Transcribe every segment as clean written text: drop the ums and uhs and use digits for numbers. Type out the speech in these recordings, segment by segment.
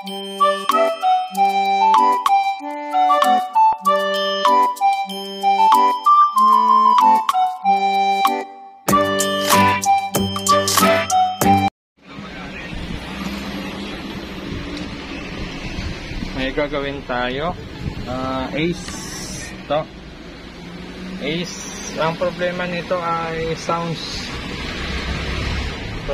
May gagawin tayo. Ace to. Ace, ang problema nito ay sounds. So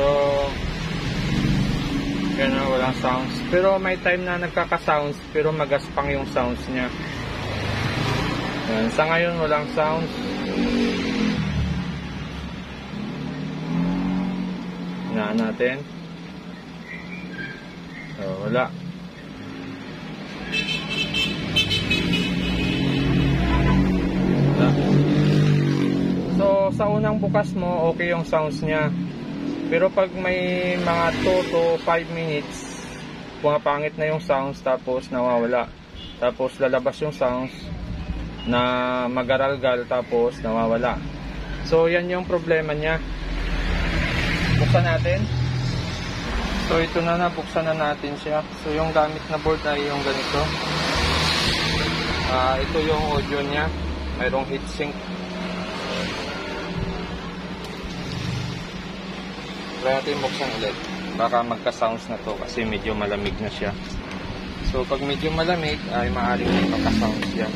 gano'n, walang sounds. Pero may time na nagkaka-sounds pero magaspang yung sounds niya. Yan. Sa ngayon walang sounds. Hinaan natin. So wala. So sa unang bukas mo okay yung sounds niya. Pero pag may mga 2 to 5 minutes pumapangit na yung sounds tapos nawawala. Tapos lalabas yung sounds na magaralgal tapos nawawala. So yan yung problema niya. Buksan natin. So ito na, buksan na natin siya. So yung gamit na board ay yung ganito. Ito yung audio niya. Mayroong heatsink. Try natin buksan ulit. Baka magka-sounds na to kasi medyo malamig na siya. So pag medyo malamig ay maaaring magka-sounds siya.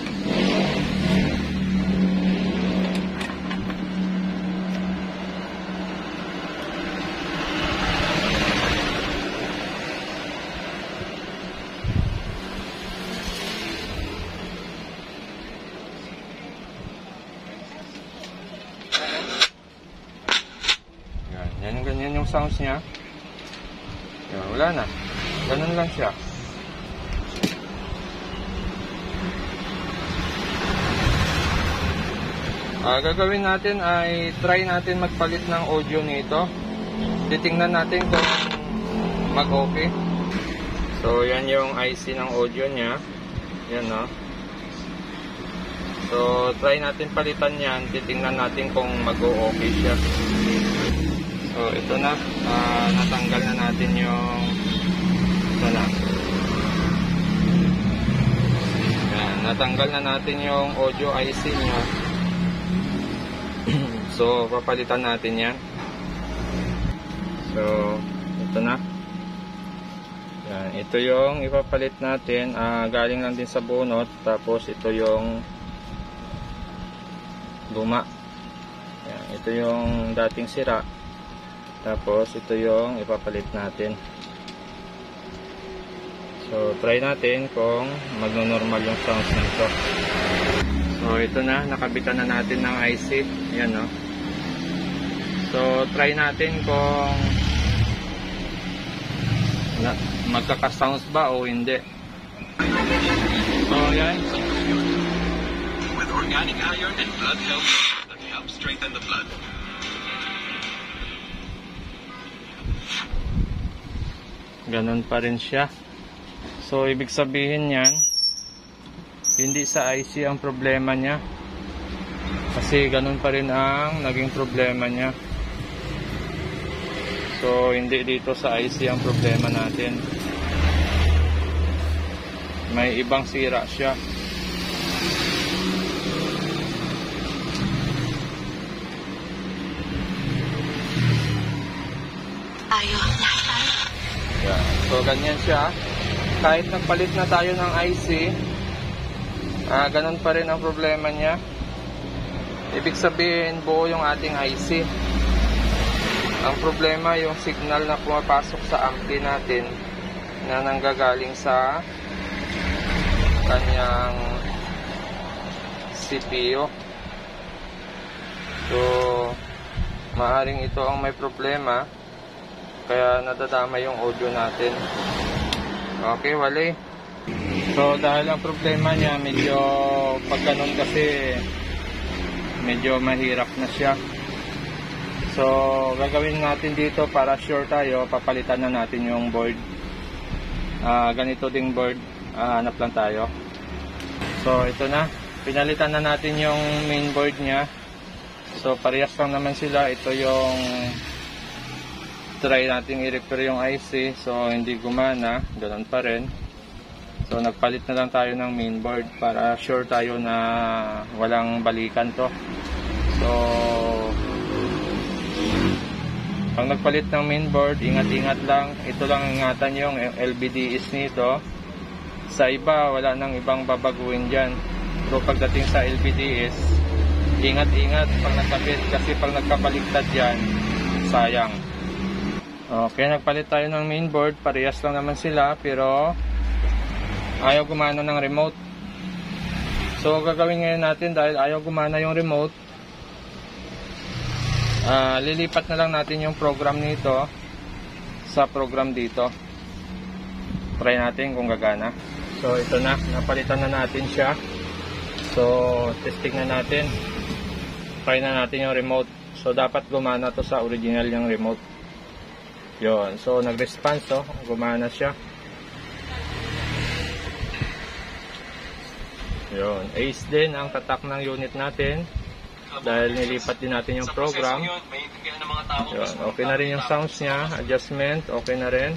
Ganyan yung sounds niya. Yan, wala na. Ganun lang siya. Gagawin natin ay try natin magpalit ng audio nito. Titingnan natin kung mag-okay. So yan yung IC ng audio niya. Yan, no. So try natin palitan yan. Titingnan natin kung mag-okay siya. So ito na, natanggal na natin yung ito na. Yan, natanggal na natin yung audio IC niya. So papalitan natin yan. So ito na. Yan, ito yung ipapalit natin. Galing lang din sa bunot. Tapos ito yung luma. Yan, ito yung dating sira. Tapos ito yung ipapalit natin. So try natin kung magno-normal yung sounds nito. So ito na, nakabitan na natin ng IC. Yan, no. So try natin kung magkaka-sounds ba o hindi. So yan. With organic iron and blood help strengthen the blood. Ganon pa rin siya. So ibig sabihin yan, hindi sa IC ang problema niya. Kasi ganon pa rin ang naging problema niya. So hindi dito sa IC ang problema natin. May ibang sira siya. So ganyan siya. Kahit nagpalit na tayo ng IC, ganun pa rin ang problema niya. Ibig sabihin buo yung ating IC. Ang problema yung signal na pumapasok sa ampli natin na nanggagaling sa kanyang CPU. So maaaring ito ang may problema, kaya nadadama yung audio natin. Okay, wali. So dahil ang problema niya medyo pag ganun kasi medyo mahirap na siya. So gagawin natin dito para sure tayo, papalitan na natin yung board. Ganito ding board, hanap lang tayo. So ito na, pinalitan na natin yung main board niya. So parehas lang naman sila. Ito yung try nating i-repair yung IC, so hindi gumana, ganoon pa rin. So nagpalit na lang tayo ng mainboard para sure tayo na walang balikan to. So pag nagpalit ng mainboard, ingat-ingat lang. Ito lang ingatan yung LVDs nito. Sa iba, wala nang ibang babaguhin dyan. Pero pagdating sa LVDs, ingat-ingat pag nagkapit, kasi pag nagkapaligtad yan, sayang. Okay, nagpalit tayo ng mainboard. Parehas lang naman sila, pero ayaw gumana ng remote. So gagawin ngayon natin, dahil ayaw gumana yung remote, lilipat na lang natin yung program nito sa program dito. Try natin kung gagana. So ito na, napalitan na natin siya. So testing na natin. Try na natin yung remote. So dapat gumana to sa original yung remote. Yon. So nag-response to, gumana siya. Yun, ace din ang tatak ng unit natin dahil nilipat din natin yung program. Yun, okay na rin yung sounds niya, adjustment, okay na rin.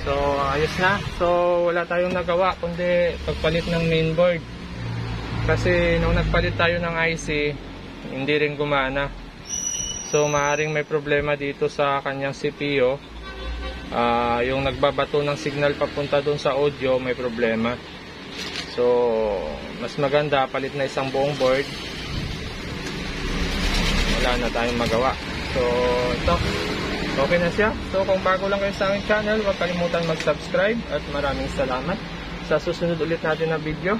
So, ayos na. So, wala tayong nagawa kundi pagpalit ng mainboard. Kasi nung nagpalit tayo ng IC, hindi rin gumana. So, maaaring may problema dito sa kanyang CPU. Yung nagbabato ng signal papunta dun sa audio, may problema. So, mas maganda palit na isang buong board. Wala na tayong magawa. So, ito. Okay na siya. So, kung bago lang kayo sa aking channel, huwag kalimutan mag-subscribe. At maraming salamat sa susunod ulit natin na video.